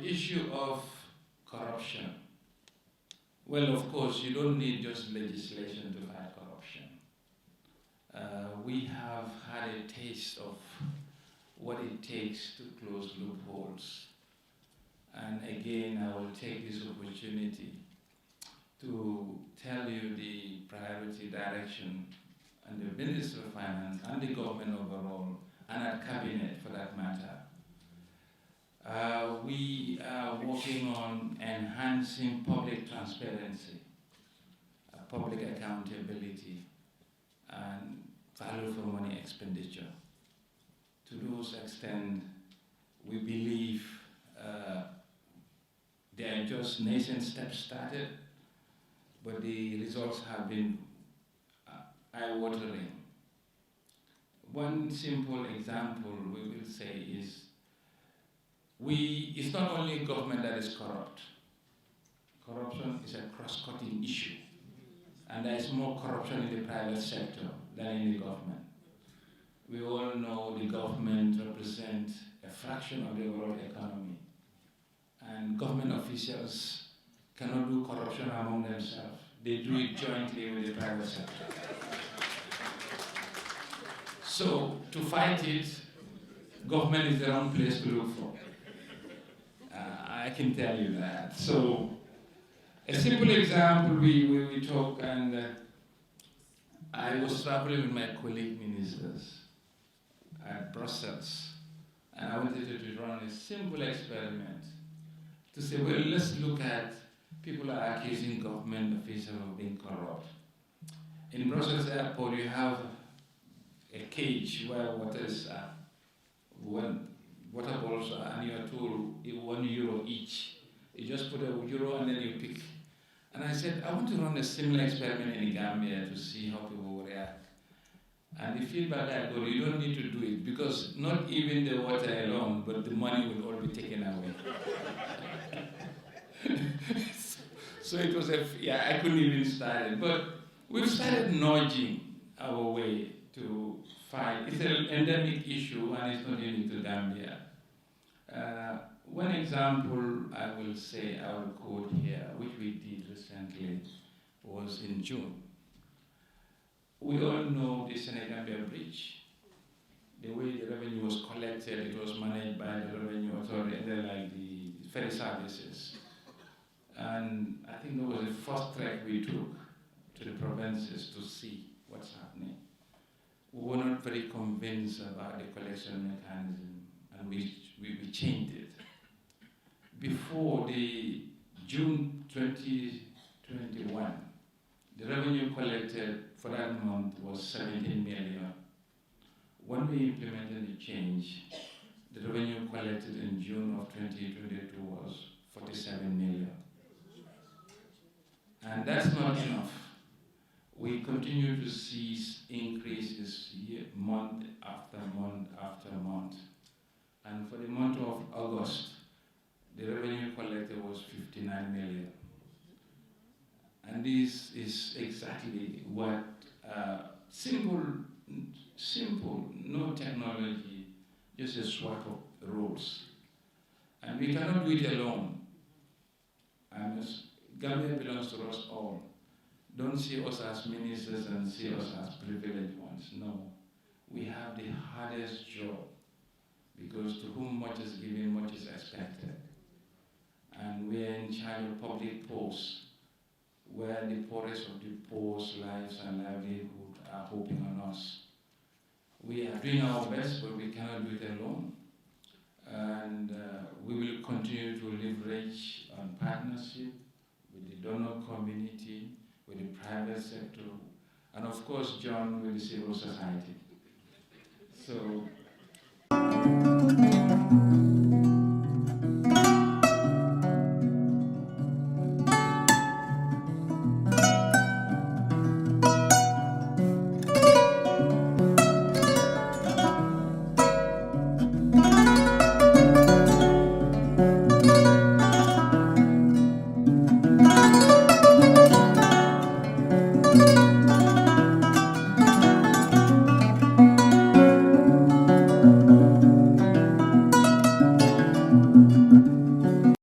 issue of corruption, well, of course, you don't need just legislation to fight corruption. We have had a taste of what it takes to close loopholes. And again, I will take this opportunity to tell you the priority direction and the Minister of Finance and the government overall, and our cabinet for that matter. We are working on enhancing public transparency, public accountability, and value for money expenditure. To those extent, we believe there are just nascent steps started, but the results have been eye-watering. One simple example we will say is, it's not only government that is corrupt. Corruption is a cross-cutting issue. And there is more corruption in the private sector than in the government. We all know the government represents a fraction of the world economy. And government officials cannot do corruption among themselves. They do it jointly with the private sector. So to fight it, government is the wrong place to look for. I can tell you that. So a simple example, we talk, and I was traveling with my colleague ministers at Brussels, and I wanted to run a simple experiment to say, well, let's look at people are accusing government officials of being corrupt. In Brussels airport, you have a cage where water bottles are, and you are told €1 each. You just put €1 and then you pick. And I said, I want to run a similar experiment in Gambia to see how people will react. And the feedback I got, you don't need to do it, because not even the water alone, but the money will all be taken away. So it was I couldn't even start it. But we've started nudging our way to fight. It's an endemic issue, and it's not unique to Gambia. One example I will say, I will quote here, which we did recently, was in June. We all know the Senegambia Bridge. The way the revenue was collected, it was managed by the Revenue Authority, and then like the ferry services. And I think that was the first trek we took to the provinces to see what's happening. We were not very convinced about the collection mechanism, and we changed it. Before the June 2021, the revenue collected for that month was 17 million. When we implemented the change, the revenue collected in June of 2022 was 47 million. And that's not enough. We continue to see increases month after month after month. And for the month of August, the revenue collected was 59 million. And this is exactly what simple, no technology, just a swap of rules. And we cannot do it alone. Gambia belongs to us all. Don't see us as ministers and see us as privileged ones. No, we have the hardest job, because to whom much is given, much is expected. And we are in charge of public posts, where the poorest of the poor's lives and livelihood are hoping on us. We are doing our best, but we cannot do it alone. And we will continue to leverage on partnership with the donor community, with the private sector, and of course, John, with the civil society. So